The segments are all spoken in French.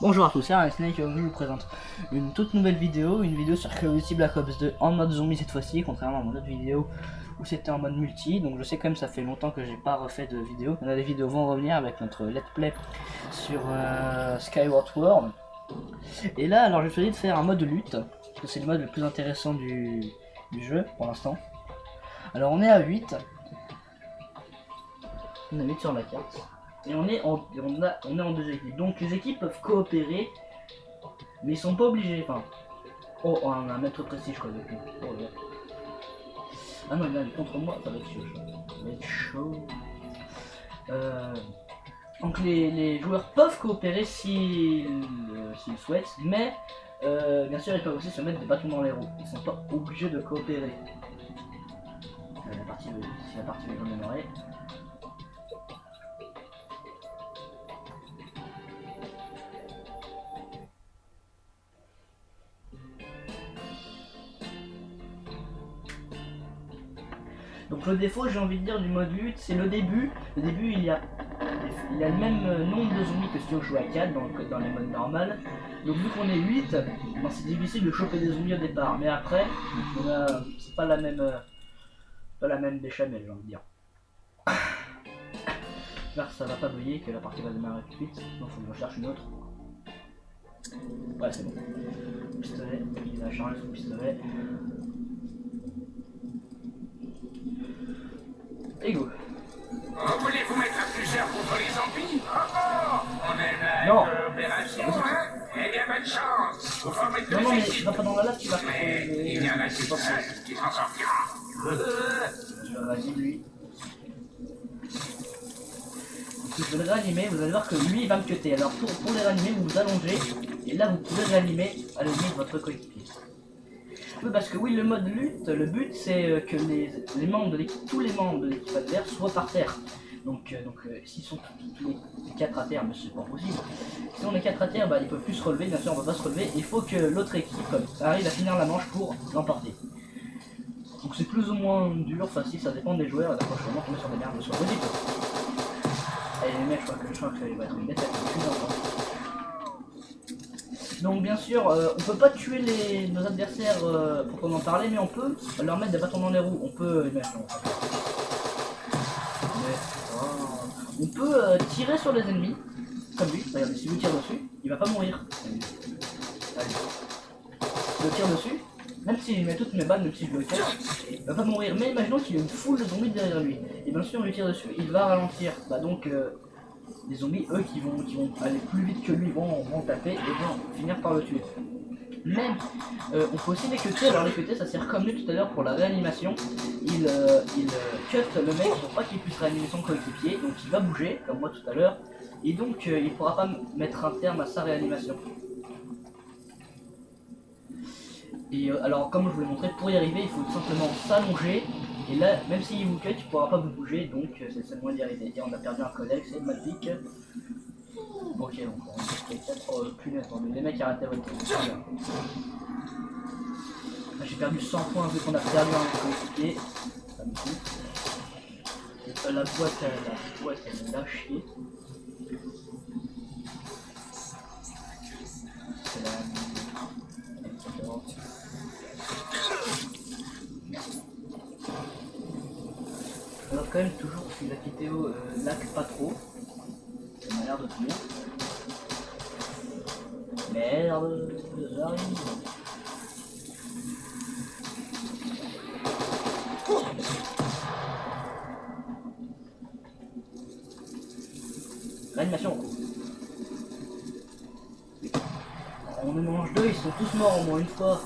Bonjour à tous, c'est Snake et aujourd'hui je vous présente une toute nouvelle vidéo, une vidéo sur Call of Duty Black Ops 2 en mode zombie cette fois-ci, contrairement à mon autre vidéo où c'était en mode multi. Donc je sais quand même ça fait longtemps que j'ai pas refait de vidéo. On a des vidéos vont revenir avec notre let's play sur Skyward Sword. Et là alors j'ai choisi de faire un mode lutte, parce que c'est le mode le plus intéressant du jeu pour l'instant. Alors on est à 8. On est 8 sur la carte. Et on est en deux équipes. Donc les équipes peuvent coopérer, mais ils sont pas obligés. Enfin, oh, on a un maître précis, je crois. Depuis. Oh, ouais. Ah non, il est contre moi, ça va être chaud. Ça va être chaud. Donc les joueurs peuvent coopérer s'ils souhaitent, mais bien sûr ils peuvent aussi se mettre des bâtons dans les roues. Ils sont pas obligés de coopérer. La partie veut démarrer. Donc le défaut, j'ai envie de dire, du mode lutte, c'est le début. Le début, il y a le même nombre de zombies que si on joue à 4 dans les modes normales. Donc vu qu'on est 8, ben, c'est difficile de choper des zombies au départ. Mais après, c'est pas la même béchamel, j'ai envie de dire. J'espère que ça va pas bugger, que la partie va démarrer tout de suite. Sinon faut que je recherche une autre. Ouais, c'est bon. Pistolet, il a chargé son pistolet. Et go. Voulez-vous mettre plusieurs contre les zombies? On est là, non. Opération, hein? Eh bien, bonne chance. Vous ferez Non, non, mais va pas dans la lave, tu vas. Mais il y en a qui seul qui s'en sortira. Je vais réanimer lui. Si je vais le réanimer, vous allez voir que lui il va me cutter. Alors pour les réanimer, vous vous allongez et là vous pouvez réanimer à la limite votre coéquipier. Oui, parce que oui, le mode lutte, le but c'est que les membres de l'équipe, tous les membres de l'équipe adverse soient par terre. Donc s'ils sont tous les 4 à terre, mais c'est pas possible. Si on est 4 à terre, bah, ils peuvent plus se relever, bien sûr on va pas se relever. Il faut que l'autre équipe arrive à finir la manche pour l'emporter. Donc c'est plus ou moins dur, facile, ça dépend des joueurs. D'accord, je suis vraiment tombé sur des merdes sur le début. Allez les mecs, je crois que ça va être une défaite. Donc bien sûr, on peut pas tuer nos adversaires pour en parler, mais on peut leur mettre des bâtons dans les roues. On peut, on peut tirer sur les ennemis, comme lui. Regardez, si je tire dessus, il va pas mourir. Allez. Je le tire dessus, même si je mets toutes mes balles, même si je le casse, il va pas mourir. Mais imaginons qu'il y a une foule de zombies derrière lui. Et bien sûr, on lui tire dessus, il va ralentir. Bah donc les zombies, eux, qui vont aller plus vite que lui, vont taper et vont finir par le tuer. Mais on peut aussi les cutter. Alors les cutter, ça sert comme lui tout à l'heure pour la réanimation. Il cut le mec pour pas qu'il puisse réanimer son coéquipier, donc il va bouger, comme moi tout à l'heure, et donc il pourra pas mettre un terme à sa réanimation. Et alors comme je vous l'ai montré, pour y arriver, il faut tout simplement s'allonger. Et là, même s'il vous cut, il ne pourra pas vous bouger, donc c'est le moyen d'y arriver. Et on a perdu un collègue, c'est magique. Ok, donc on fait peut-être plus net, les mecs arrêtez votre tour. J'ai perdu 100 points vu qu'on a perdu un coéquipier. Ça me coûte. La boîte elle est là chier. C'est la... On va quand même toujours si la vidéo lag pas trop. Ça m'a l'air de tenir. Merde, j'arrive. Réanimation. On en mange deux, ils sont tous morts au moins une fois.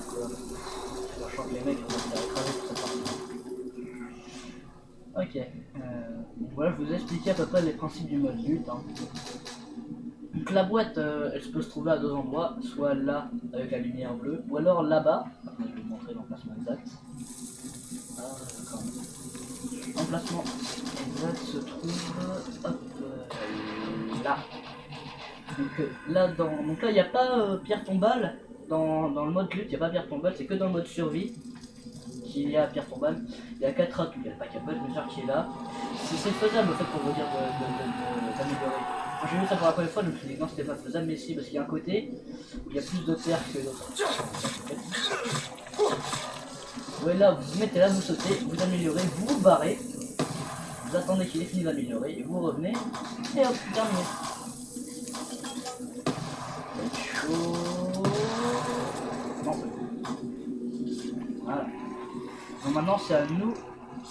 Sachant que les mecs vont se faire écraser pour cette partie. Ok, donc voilà, je vous ai expliqué à peu près les principes du mode lutte. Hein. Donc la boîte, elle peut se trouver à deux endroits, soit là avec la lumière bleue, ou alors là-bas. Je vais vous montrer l'emplacement exact. L'emplacement exact se trouve hop, là. Donc là, il n'y a pas pierre tombale dans le mode lutte, il n'y a pas pierre tombale, c'est que dans le mode survie. Qu'il y a pierre tombale, il y a 4 atouts, il y a le pack à pote, le jar qui est là. C'est faisable en fait pour vous dire d'améliorer. Quand j'ai vu ça pour la première fois, je me suis dit non, c'était pas faisable, mais si, parce qu'il y a un côté où il y a plus de terre que d'autres. Ouais, là, vous vous mettez là, vous sautez, vous améliorez, vous vous barrez, vous attendez qu'il ait fini d'améliorer, et vous revenez, et hop, terminé. Chaud. Non. Voilà. Donc maintenant, c'est à nous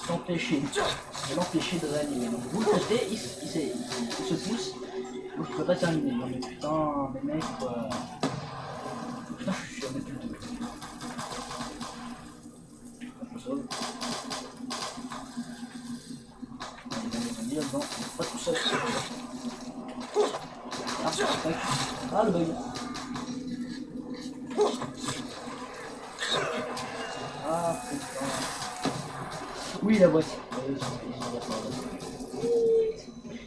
d'empêcher de réanimer. Donc vous le côté, il se pousse. Donc je peux pas terminer. Non mais putain, mes mecs quoi. Putain, je suis en plus de. Je me sauve. Non, pas tout seul. Ah le bug. Ah putain. Oui la voici.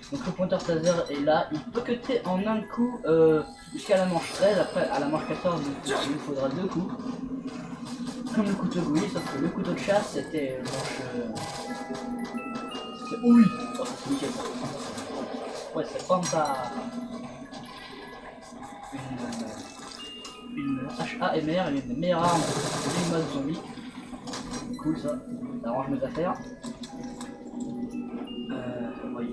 Donc le pointeur taser est là, il peut cutter en un coup jusqu'à la manche 13, après à la manche 14 il nous faudra 2 coups. Comme le couteau de Gouy, sauf que le couteau de chasse c'était manche... Oui. Oh, c'est nickel. Ouais c'est pas une HAMR, une des meilleures armes du mode zombie. Cool ça arrange mes affaires. Oui.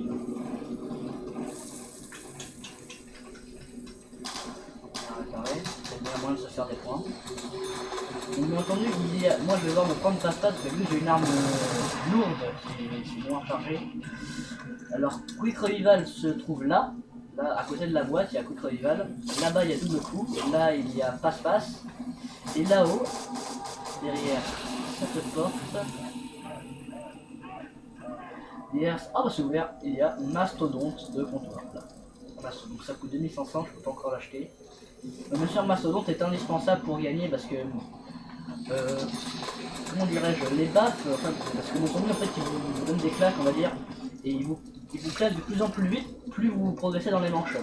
C'est bien moyen de se faire des points. Donc, bien entendu, moi je vais devoir me prendre sa stat parce que vu que j'ai une arme lourde qui est moins chargée. Alors, Quick Revival se trouve là, à côté de la boîte, il y a Quick Revival. Là-bas, il y a double coup. Là, il y a passe-passe. Et là-haut, derrière cette porte, derrière, ah bah c'est ouvert, il y a une mastodonte de comptoir. Là. Donc ça coûte 2500, je peux pas encore l'acheter. Bien sûr, mastodonte est indispensable pour gagner parce que, comment dirais-je, les baffes, enfin, parce que mon zombie en fait il vous donne des claques, on va dire, et il vous claque de plus en plus vite, plus vous progressez dans les manches.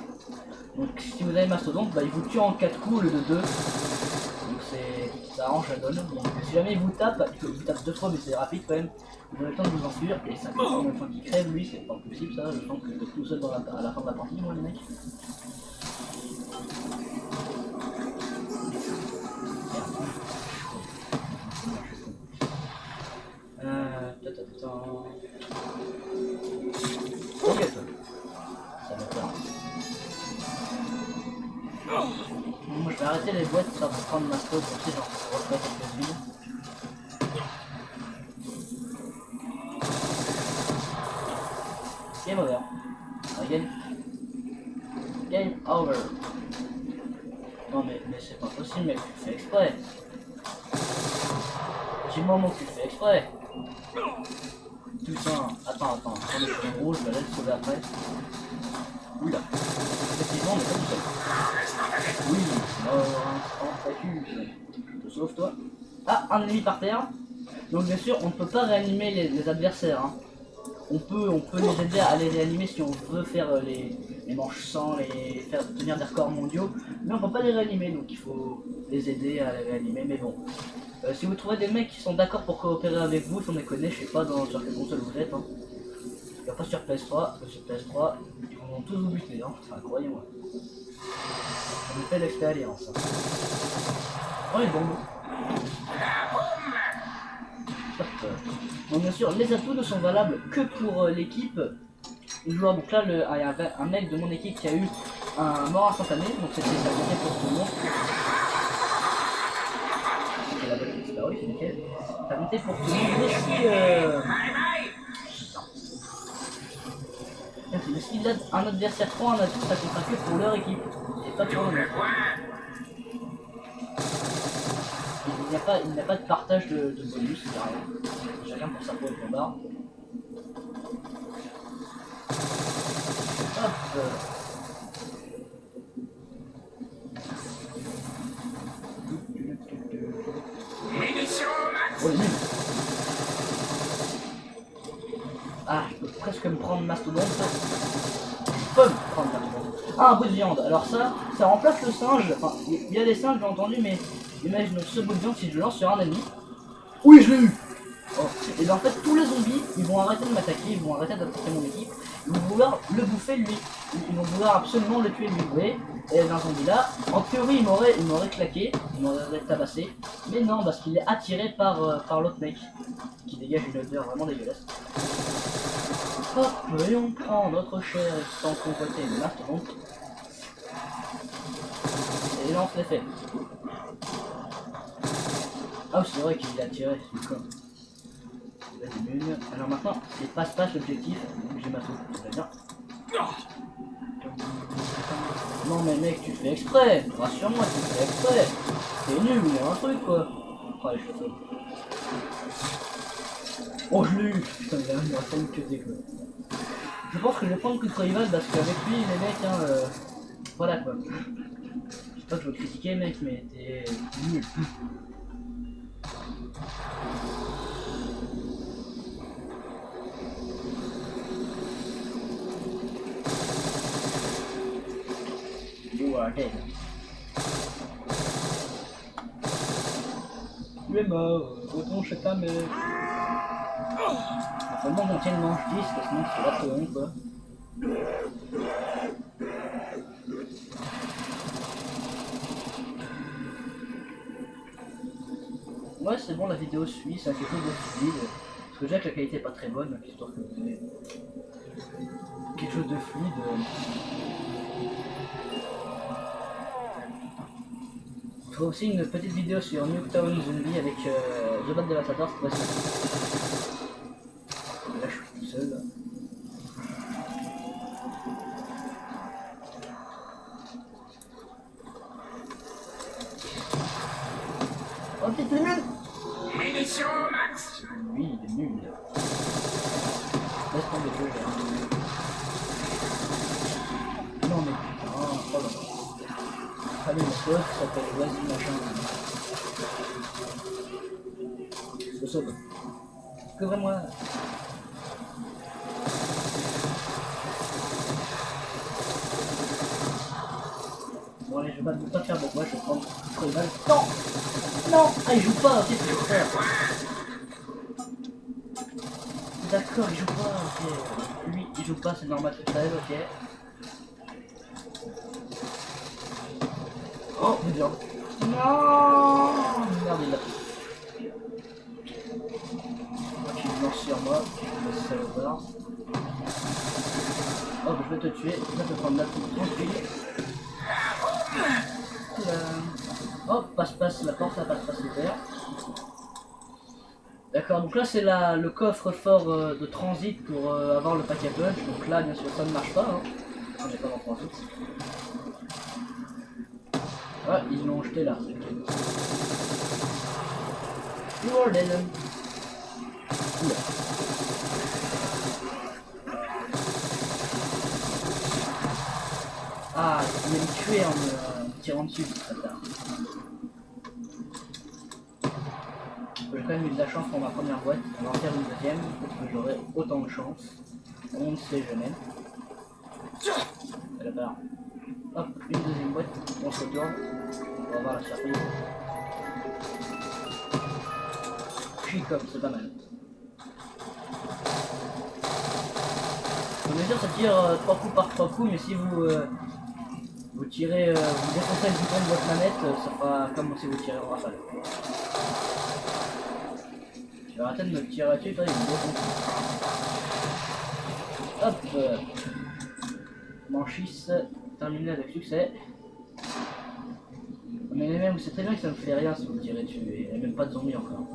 Donc si vous avez mastodonte, bah, il vous tue en 4 coups au lieu de 2. Donc ça arrange la donne. Donc si jamais il vous tape 2 fois, mais c'est rapide quand même, vous avez le temps de vous enfuir, et ça fait en même temps qu'il crève, lui, c'est pas possible ça, je sens que vous êtes tout seul à la fin de la partie, moi les mecs. Ok, ça va faire. Moi je vais arrêter les boîtes pour prendre ma spot, comme si j'en refais quelques-unes. Game over. Game over. Non mais c'est pas possible mec, tu fais exprès. Dis-moi mon que tu fais exprès. Tout ça. Attends, on est sur le rouge, je vais aller le sauver après. Oula. Effectivement, on est pas tout seul. Oui, je te sauve toi. Ah, un ennemi par terre. Donc bien sûr, on ne peut pas réanimer les adversaires. Hein. On peut les aider à les réanimer si on veut faire les manches sans, les faire tenir des records mondiaux. Mais on peut pas les réanimer, donc il faut les aider à les réanimer. Mais bon, si vous trouvez des mecs qui sont d'accord pour coopérer avec vous, sans déconner, je sais pas sur quelle console vous êtes. Hein. Il n'y a pas sur PS3, parce que sur PS3, ils vont tous vous buter, hein. Enfin, croyez-moi. On me fait l'expérience. Hein. Oh, les bombes. Donc bien sûr, les atouts ne sont valables que pour l'équipe joueur. Donc là, il y a un mec de mon équipe qui a eu un mort instantané, donc c'était ça comptait pour tout le monde. C'est la bonne disparu, c'est nickel. Ça comptait pour tout le monde, mais si un adversaire prend un atout, ça comptera que pour leur équipe, et pas pour le nôtre. Il n'y a pas de partage de bonus, il n'y a rien. Chacun pour sa peau et combat. Hop. Oh, ah, je peux presque me prendre mastodonte. Je peux me prendre mastodonte. Ah, un bout de viande. Alors ça remplace le singe. Enfin, il y a des singes, j'ai entendu, mais imagine donc ce bout de viande si je le lance sur un ennemi. Oui, je l'ai eu. Oh. Et bien en fait, tous les zombies, ils vont arrêter de m'attaquer, ils vont arrêter d'attaquer mon équipe. ils vont vouloir le bouffer lui. Ils vont vouloir absolument le tuer lui. Vous voyez, et dans zombie là, en théorie il m'aurait claqué, il m'aurait tabassé. Mais non, parce qu'il est attiré par l'autre mec. Qui dégage une odeur vraiment dégueulasse. Hop, et on prend notre chair et sans convoiter une mastodonte. Et lance les faits. Ah c'est vrai qu'il est attiré, c'est con. Alors maintenant, c'est passe-passe l'objectif, donc j'ai ma soupe, c'est bien. Non mais mec, tu fais exprès, rassure-moi, tu fais exprès. C'est nul, il y a un truc quoi. Oh les chaussons. Oh je l'ai eu, putain il a fallu que des quoi. Je pense que je vais prendre plus rival parce qu'avec lui les mecs hein, voilà quoi. Je sais pas que je veux critiquer mec mais t'es nul. You are dead. Tu es mort, retourne chez ta mère. Faut vraiment qu'on tienne le manche 10, parce que sinon c'est la trop long quoi. Ouais c'est bon la vidéo suit, ça a quelque chose de fluide. Parce que déjà que la qualité est pas très bonne, donc histoire que vous ayez quelque chose de fluide. Je ferai aussi une petite vidéo sur Nuketown Zombie avec The Bad Devastator cette fois-ci. Là je suis tout seul. Là. Oh t'es nul. Munitions max. Lui il est nul. Laisse tomber le jeu. Non mais putain, oh là là. Allez, le sauve s'appelle vas-y machin. Je sauve. Couvre-moi. Bon allez, je vais pas faire de moi, je vais prendre le mal. Non. Non. Ah il joue pas, qu'est-ce que je vais faire? D'accord, il joue pas, ok. Lui il joue pas, c'est normal, c'est très ok. Oh, bien. Non. Merde, il l'a pris. Ok, il lance sur moi. Le salopard. Oh, je vais te tuer. Je vais te prendre la petite tranquille. Oh, passe-passe, la porte, ça passe-passe super. D'accord, donc là c'est le coffre-fort de transit pour avoir le pack à punch. Donc là, bien sûr, ça ne marche pas. Hein. On n'est pas en transit. Ah, ils l'ont jeté là. You are dead. Oula. Ah, il m'a tué en me tirant dessus, c'est très tard. J'ai quand même eu de la chance pour ma première boîte. On va en faire une deuxième, parce que j'aurai autant de chance. On ne sait jamais. Et là-bas. Hop, une deuxième boîte, on se retourne. On va voir la surprise. Puis comme, c'est pas mal. Bien sûr, ça tire 3 coups par 3 coups, mais si vous vous tirez, vous défoncez le bouton de votre manette, ça fera comme si vous tirez en rafale. Tu vas arrêter de me tirer dessus, toi, il me défonce. Hop, manchisse, terminé avec succès. Mais même, c'est très bien que ça me fait rien si vous me tirez dessus, et il n'y a même pas de zombies encore.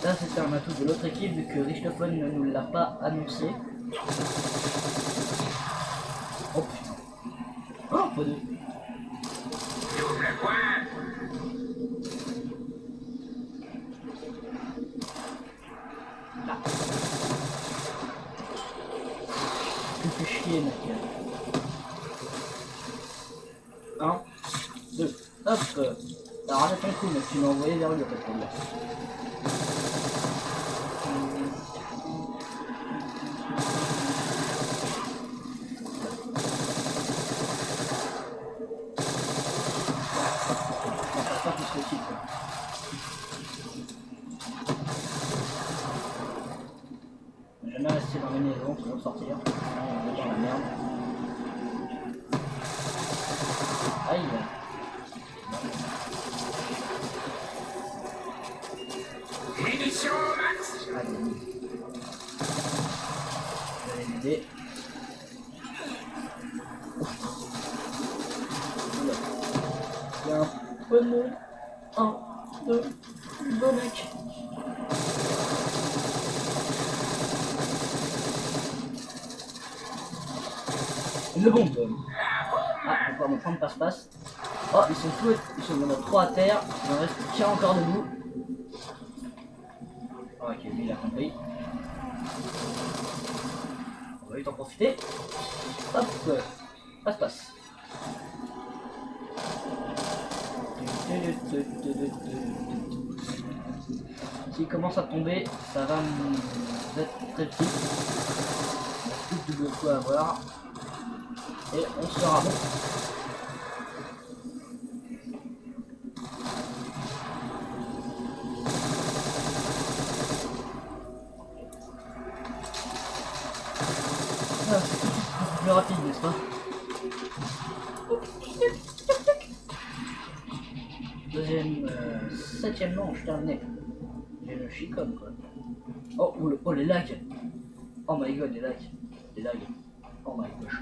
Ça c'était un atout de l'autre équipe vu que Richthofen ne nous l'a pas annoncé. Oh putain. Oh pas deux. Là. Tu me fais chier mec. 1, 2, hop. Alors arrête ton coup mec, tu m'as envoyé vers lui en fait pour dire. Bonne nuit. 1, 2, go mec. Le bombe. Ah, on va pouvoir me prendre passe-passe. Oh, ils sont tous, ils sont, il y en a 3 à terre. Il en reste qu'un encore debout. Oh, ok, lui il a compris. On va vite en profiter. Hop, passe-passe. S'il commence à tomber, ça va être très vite. Plus de double coup à avoir. Et on sera bon. Ah, c'est tout de suite plus rapide, n'est-ce pas? Deuxième, septième manche terminée. J'ai le chicom quoi. Oh les lags. Oh my god les lags. Les lags. Oh my gosh.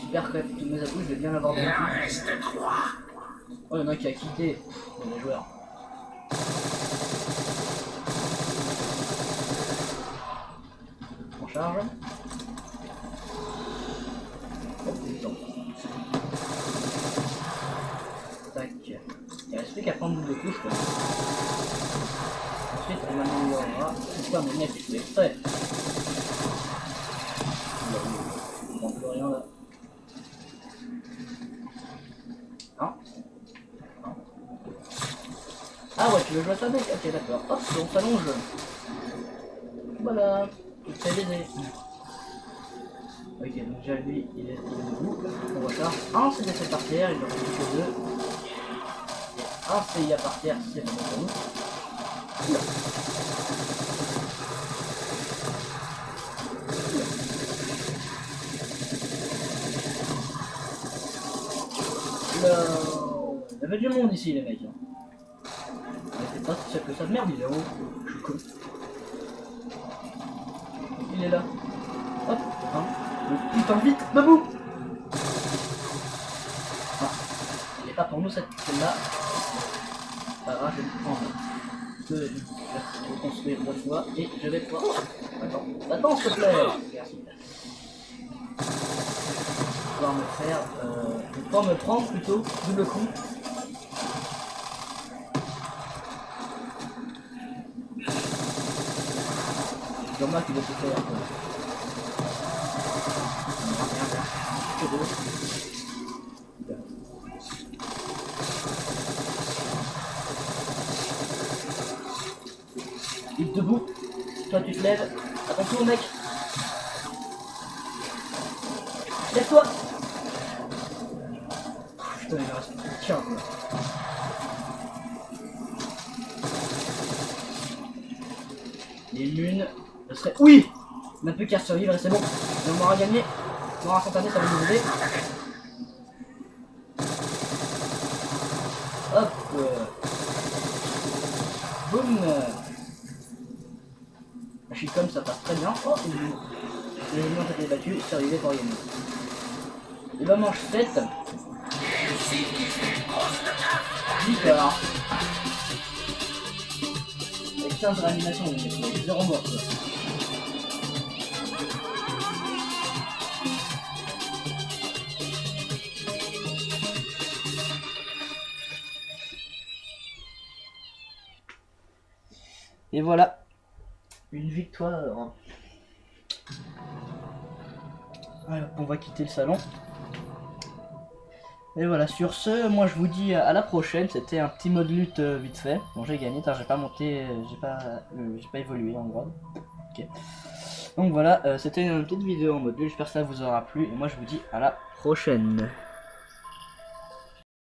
J'espère que tous mes atouts je vais bien l'avoir Il dans en le reste 3. Oh il y en a qui a quitté les joueurs. On charge. Oh putain. Tac. Il reste plus qu'à prendre double couche quoi. Ensuite on améliorera. Pourquoi mon mec tu fais exprès? Il manque plus rien là. Non. Non. Ah ouais tu veux jouer à ça mec? Ok d'accord. Hop on s'allonge. Voilà. Tout est baisé. Ok donc déjà lui il est debout. On recharge. Un c'est laissé par terre, il en reste que 2. Un CIA par terre, c'est bon pour nous. Oula. Oula. Il y avait du monde ici les mecs. Hein. C'est pas si que ça de merde, il est haut. Je suis con. Il est là. Hop, hein. Putain vite, debout. Ah. Il est pas pour nous celle-là. Pas grave, je vais le prendre. Je vais reconstruire 2 fois et je vais pouvoir. Attends, attends s'il te plaît. Merci. Pouvoir me faire. Je vais pouvoir me prendre plutôt double coup. C'est dommage qu'il doit se faire. Vite debout, toi tu te lèves, à ton tour mec. Lève-toi. Putain il me reste tiens quoi. Lune, je serai. Oui. On n'a plus qu'à survivre et c'est bon. On m'aura gagné. Mort instantané, ça va nous aider. Hop. Boum. Je suis comme ça passe très bien. Oh, les ennemis ont été battus, survivez pour gagner. Et bah manche 7. Victoire. Avec 15 réanimations, c'est 0 mort quoi. Et voilà, une victoire. Alors, on va quitter le salon. Et voilà, sur ce, moi je vous dis à la prochaine. C'était un petit mode lutte vite fait. Bon, j'ai gagné, j'ai pas monté, j'ai pas évolué en gros. Ok. Donc voilà, c'était une petite vidéo en mode lutte. J'espère que ça vous aura plu. Et moi je vous dis à la prochaine.